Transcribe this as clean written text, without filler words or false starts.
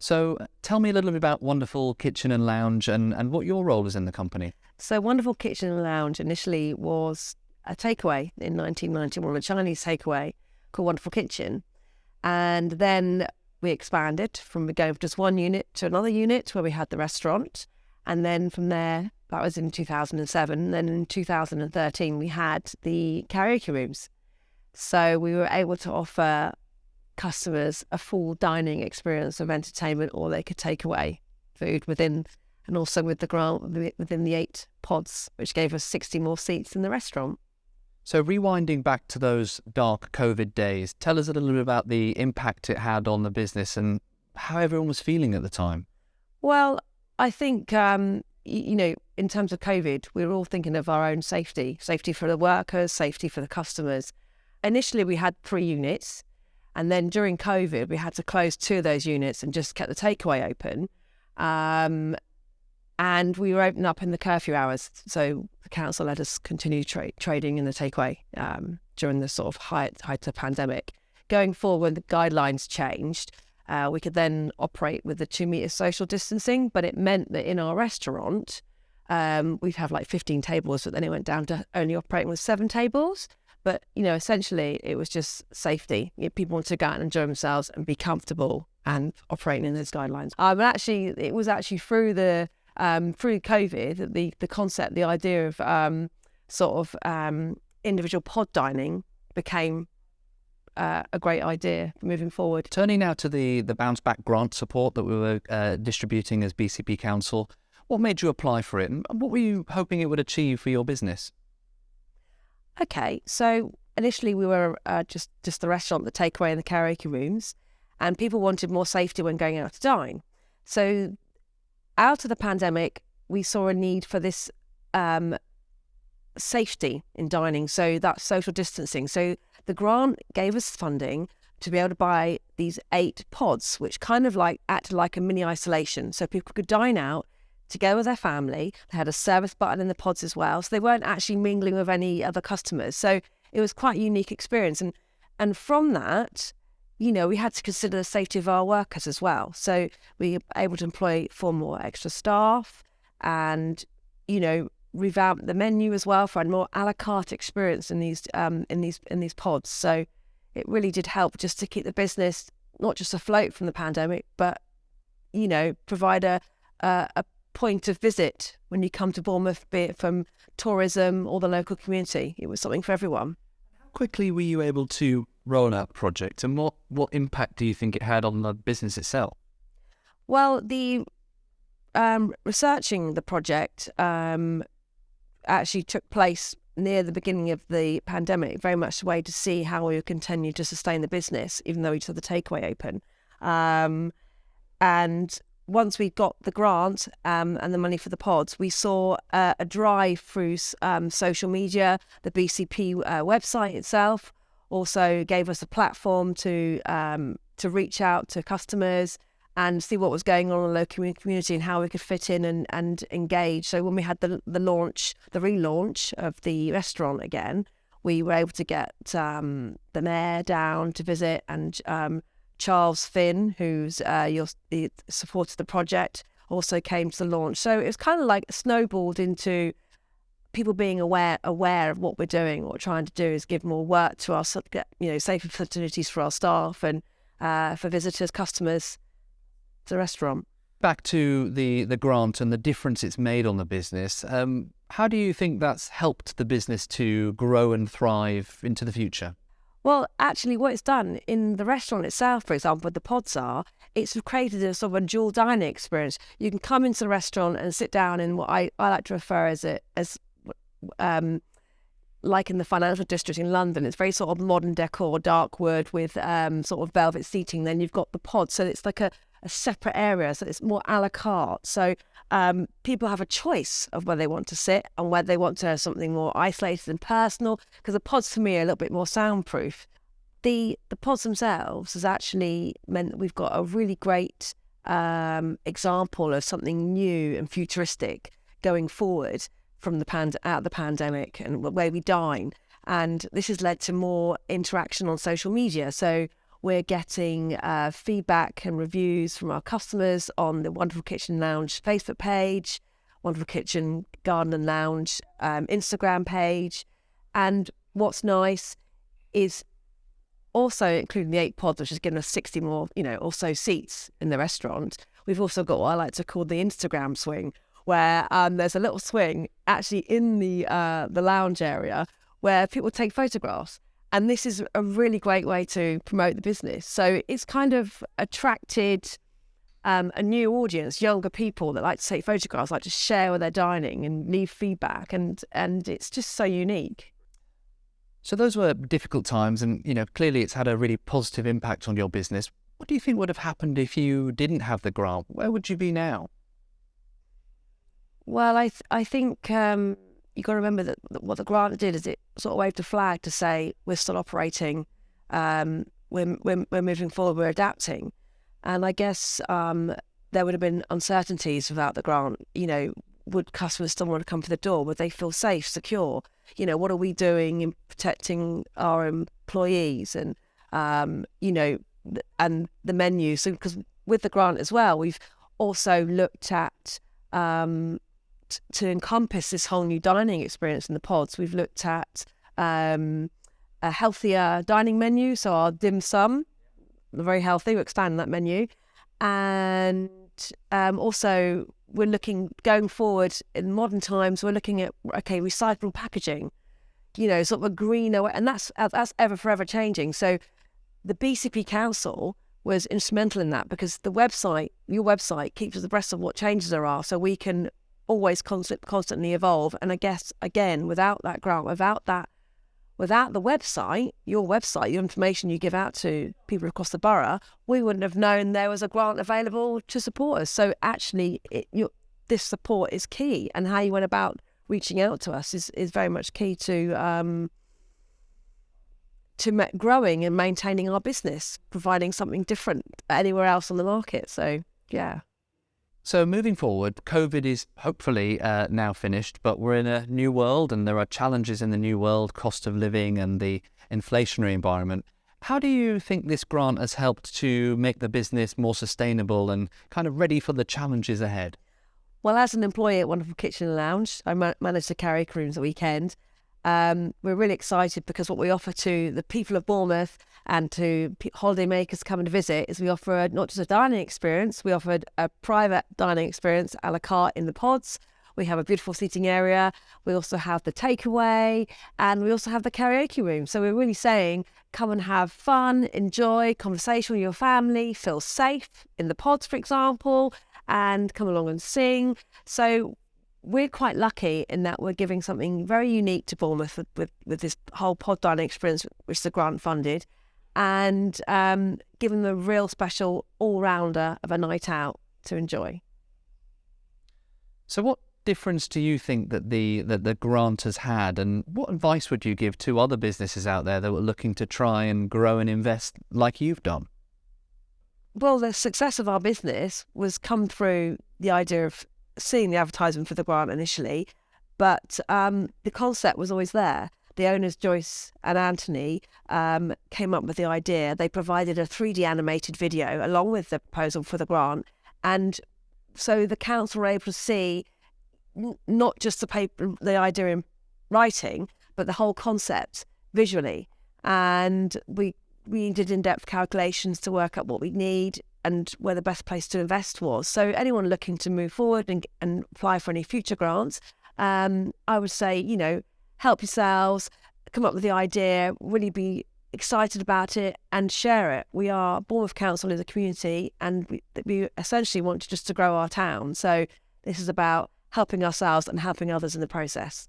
So tell me a little bit about Wonderful Kitchen and Lounge and what your role is in the company. So Wonderful Kitchen and Lounge initially was a takeaway in 1991, a Chinese takeaway called Wonderful Kitchen. And then we expanded from going from just one unit to another unit where we had the restaurant. And then from there, that was in 2007. Then in 2013, we had the karaoke rooms. So we were able to offer customers a full dining experience of entertainment, or they could take away food within, and also with the grant within the 8 pods, which gave us 60 more seats in the restaurant. So rewinding back to those dark COVID days, tell us a little bit about the impact it had on the business and how everyone was feeling at the time. Well, I think, in terms of COVID, we were all thinking of our own safety for the workers, safety for the customers. Initially, we had 3 units. And then during COVID, we had to close 2 of those units and just kept the takeaway open. And we were open up in the curfew hours. So the council let us continue trading in the takeaway during the sort of height of the pandemic. Going forward, when the guidelines changed, we could then operate with the 2 metre social distancing. But it meant that in our restaurant, we'd have like 15 tables, but then it went down to only operating with 7 tables. But, essentially it was just safety. People wanted to go out and enjoy themselves and be comfortable and operating in those guidelines. It was actually through through COVID that the concept, the idea of individual pod dining became a great idea moving forward. Turning now to the bounce back grant support that we were distributing as BCP Council, what made you apply for it and what were you hoping it would achieve for your business? Okay, so initially we were just the restaurant, the takeaway and the karaoke rooms, and people wanted more safety when going out to dine. So out of the pandemic, we saw a need for this safety in dining, so that's social distancing. So the grant gave us funding to be able to buy these 8 pods, which kind of acted like a mini isolation, so people could dine out together with their family. They had a service button in the pods as well, so they weren't actually mingling with any other customers. So it was quite a unique experience. And from that, we had to consider the safety of our workers as well. So we were able to employ 4 more extra staff and, revamp the menu as well for a more a la carte experience in these pods. So it really did help just to keep the business not just afloat from the pandemic, but, provide a point of visit when you come to Bournemouth, be it from tourism or the local community. It was something for everyone. How quickly were you able to roll out the project and what impact do you think it had on the business itself? Well, the researching the project actually took place near the beginning of the pandemic, very much a way to see how we would continue to sustain the business, even though we still had the takeaway open. And once we got the grant and the money for the pods, we saw a drive through social media. The BCP website itself also gave us a platform to reach out to customers and see what was going on in the local community and how we could fit in and engage. So when we had the relaunch of the restaurant again, we were able to get the mayor down to visit, and Charles Finn, who's supported the project, also came to the launch. So it was kind of like snowballed into people being aware of what we're doing. What we're trying to do is give more work to our, safer facilities for our staff and for visitors, customers to the restaurant. Back to the grant and the difference it's made on the business, how do you think that's helped the business to grow and thrive into the future? Well, actually, what it's done in the restaurant itself, for example, where the pods are, it's created a sort of a dual dining experience. You can come into the restaurant and sit down in what I like to refer as like in the financial district in London. It's very sort of modern decor, dark wood with sort of velvet seating. Then you've got the pods, so it's like a separate area, so it's more a la carte. So people have a choice of where they want to sit and whether they want to have something more isolated and personal, because the pods for me are a little bit more soundproof. The pods themselves has actually meant that we've got a really great example of something new and futuristic going forward from out of the pandemic and where we dine. And this has led to more interaction on social media. So We're getting feedback and reviews from our customers on the Wonderful Kitchen Lounge Facebook page, Wonderful Kitchen Garden and Lounge Instagram page. And what's nice is also including the 8 pods, which has given us 60 more, or so seats in the restaurant. We've also got what I like to call the Instagram swing, where there's a little swing actually in the lounge area where people take photographs. And this is a really great way to promote the business. So it's kind of attracted a new audience, younger people that like to take photographs, like to share where they're dining and leave feedback. And it's just so unique. So those were difficult times, and clearly it's had a really positive impact on your business. What do you think would have happened if you didn't have the grant? Where would you be now? Well, I think you've got to remember that what the grant did is it sort of waved a flag to say we're still operating, we're moving forward, we're adapting. And I guess there would have been uncertainties without the grant. Would customers still want to come to the door? Would they feel safe, secure? What are we doing in protecting our employees and, and the menu? So because with the grant as well, we've also looked at to encompass this whole new dining experience in the pods. We've looked at a healthier dining menu. So our dim sum, very healthy, we're expanding that menu. And also we're looking, going forward in modern times, we're looking at, recyclable packaging, sort of a greener way, and that's ever forever changing. So the BCP Council was instrumental in that because your website keeps us abreast of what changes there are, so we can always constantly evolve. And I guess, again, without that grant, without the website, your information you give out to people across the borough, we wouldn't have known there was a grant available to support us. So actually, this support is key, and how you went about reaching out to us is very much key to growing and maintaining our business, providing something different anywhere else on the market. So, yeah. So moving forward, COVID is hopefully now finished, but we're in a new world and there are challenges in the new world, cost of living and the inflationary environment. How do you think this grant has helped to make the business more sustainable and kind of ready for the challenges ahead? Well, as an employee at Wonderful Kitchen and Lounge, I manage the karaoke rooms at weekend. We're really excited because what we offer to the people of Bournemouth and to holiday makers coming to visit is we offer not just a dining experience, we offer a private dining experience a la carte in the pods. We have a beautiful seating area. We also have the takeaway, and we also have the karaoke room. So we're really saying, come and have fun, enjoy, conversation with your family, feel safe in the pods, for example, and come along and sing. So we're quite lucky in that we're giving something very unique to Bournemouth with this whole pod dining experience, which the grant funded, and giving them a real special all-rounder of a night out to enjoy. So what difference do you think that the grant has had, and what advice would you give to other businesses out there that were looking to try and grow and invest like you've done? Well, the success of our business was come through the idea of seeing the advertisement for the grant initially, but the concept was always there. The owners, Joyce and Anthony, came up with the idea. They provided a 3D animated video along with the proposal for the grant, and so the council were able to see not just the idea in writing, but the whole concept visually. And we did in-depth calculations to work out what we need and where the best place to invest was. So anyone looking to move forward and apply for any future grants, I would say, help yourselves, come up with the idea, really be excited about it and share it. Bournemouth Council is a community, and we essentially want just to grow our town. So this is about helping ourselves and helping others in the process.